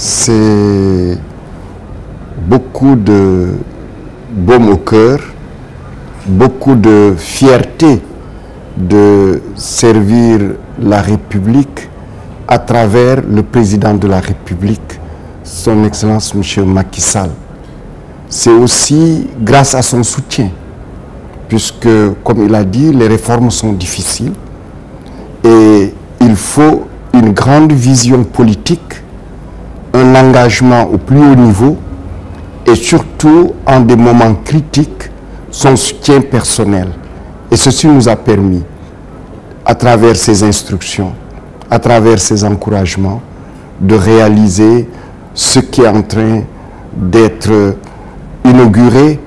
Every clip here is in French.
c'est beaucoup de baume au cœur, beaucoup de fierté de servir la République à travers le président de la République, son Excellence M. Macky Sall. C'est aussi grâce à son soutien, puisque, comme il a dit, les réformes sont difficiles et il faut une grande vision politique, un engagement au plus haut niveau et surtout, en des moments critiques, son soutien personnel. Et ceci nous a permis, à travers ses instructions, à travers ses encouragements, de réaliser ce qui est en train d'être inauguré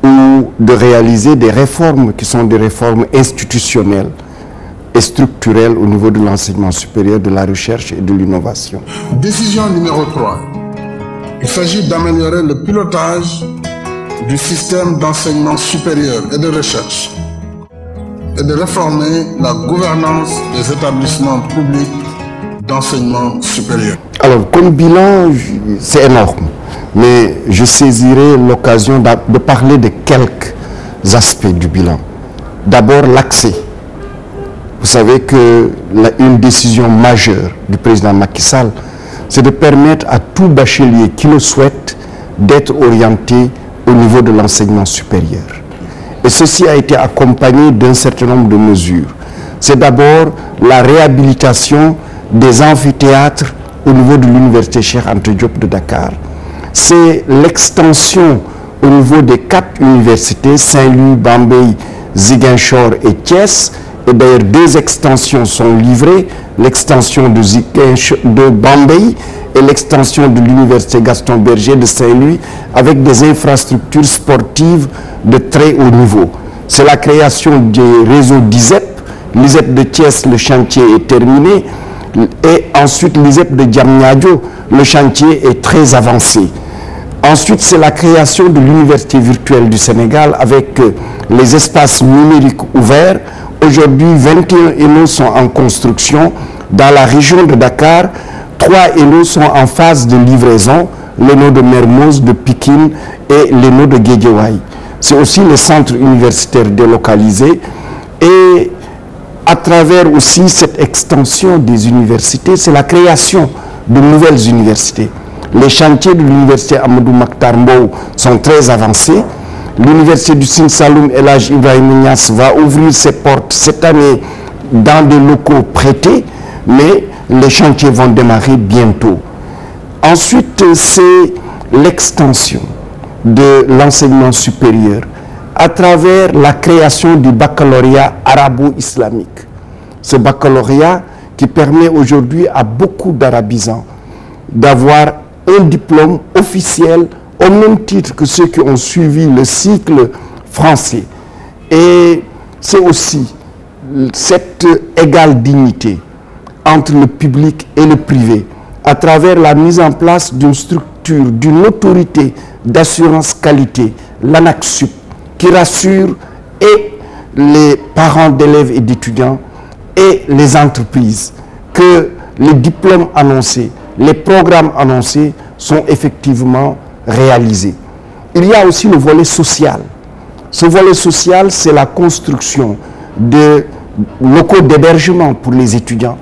ou de réaliser des réformes qui sont des réformes institutionnelles et structurelles au niveau de l'enseignement supérieur, de la recherche et de l'innovation. Décision numéro 3. Il s'agit d'améliorer le pilotage du système d'enseignement supérieur et de recherche et de réformer la gouvernance des établissements publics d'enseignement supérieur. Alors, comme bilan, c'est énorme, mais je saisirai l'occasion de parler de quelques aspects du bilan. D'abord, l'accès. Vous savez qu'une décision majeure du président Macky Sall, c'est de permettre à tout bachelier qui le souhaite d'être orienté au niveau de l'enseignement supérieur. Et ceci a été accompagné d'un certain nombre de mesures. C'est d'abord la réhabilitation des amphithéâtres au niveau de l'université Cheikh Anta Diop de Dakar. C'est l'extension au niveau des 4 universités, Saint-Louis, Bambey, Ziguinchor et Thiès. Et d'ailleurs, 2 extensions sont livrées, l'extension de Bambey et l'extension de l'université Gaston Berger de Saint-Louis, avec des infrastructures sportives de très haut niveau. C'est la création du réseau d'ISEP. L'ISEP de Thiès, le chantier est terminé. Et ensuite, l'ISEP de Diamniadio, le chantier est très avancé. Ensuite, c'est la création de l'université virtuelle du Sénégal avec les espaces numériques ouverts. Aujourd'hui, 21 ENO sont en construction dans la région de Dakar. 3 ENO sont en phase de livraison, l'ENO de Mermoz, de Pikine et l'ENO de Guédiawaye. C'est aussi les centres universitaires délocalisés. Et à travers aussi cette extension des universités, c'est la création de nouvelles universités. Les chantiers de l'université Amadou Mahtar Mbow sont très avancés. L'université du Sine Saloum El Hadj Ibrahima Niass va ouvrir ses portes cette année dans des locaux prêtés, mais les chantiers vont démarrer bientôt. Ensuite, c'est l'extension de l'enseignement supérieur à travers la création du baccalauréat arabo-islamique. Ce baccalauréat qui permet aujourd'hui à beaucoup d'arabisants d'avoir un diplôme officiel au même titre que ceux qui ont suivi le cycle français. Et c'est aussi cette égale dignité entre le public et le privé à travers la mise en place d'une structure, d'une autorité d'assurance qualité, l'ANAQ-Sup, qui rassure et les parents d'élèves et d'étudiants et les entreprises que les diplômes annoncés, les programmes annoncés sont effectivement réalisés. Il y a aussi le volet social. Ce volet social, c'est la construction de locaux d'hébergement pour les étudiants.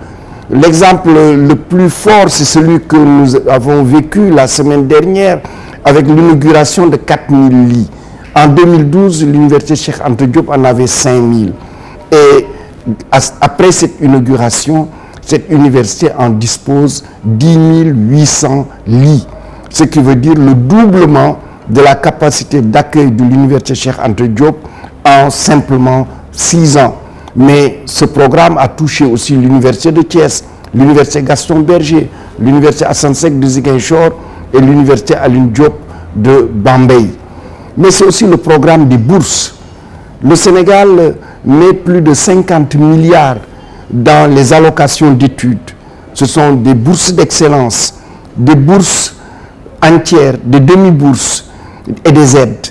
L'exemple le plus fort, c'est celui que nous avons vécu la semaine dernière avec l'inauguration de 4000 lits. En 2012, l'université Cheikh Anta Diop en avait 5000. Et après cette inauguration, cette université en dispose 10 800 lits. Ce qui veut dire le doublement de la capacité d'accueil de l'université Cheikh Anta Diop en simplement 6 ans. Mais ce programme a touché aussi l'université de Thiès, l'université Gaston Berger, l'université Assane Seck de Ziguinchor et l'université Alioune Diop de Bambey. Mais c'est aussi le programme des bourses. Le Sénégal met plus de 50 milliards dans les allocations d'études. Ce sont des bourses d'excellence, des bourses entières, des demi-bourses et des aides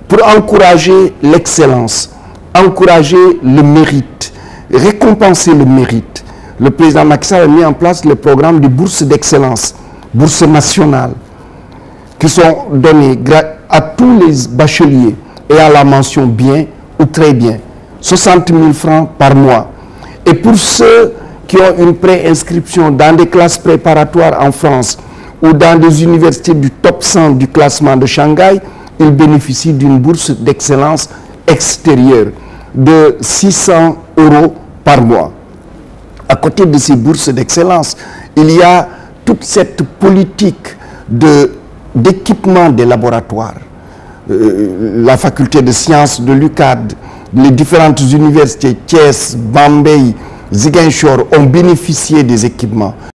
pour encourager l'excellence, encourager le mérite, récompenser le mérite. Le président Macky Sall a mis en place le programme de bourses d'excellence bourses nationales qui sont données à tous les bacheliers et à la mention bien ou très bien, 60 000 francs par mois. Et pour ceux qui ont une préinscription dans des classes préparatoires en France ou dans des universités du top 100 du classement de Shanghai, ils bénéficient d'une bourse d'excellence extérieure de 600 € par mois. À côté de ces bourses d'excellence, il y a toute cette politique d'équipement des laboratoires. La faculté de sciences de l'UCAD, les différentes universités, Thiès, Bombay, Ziguinchor ont bénéficié des équipements.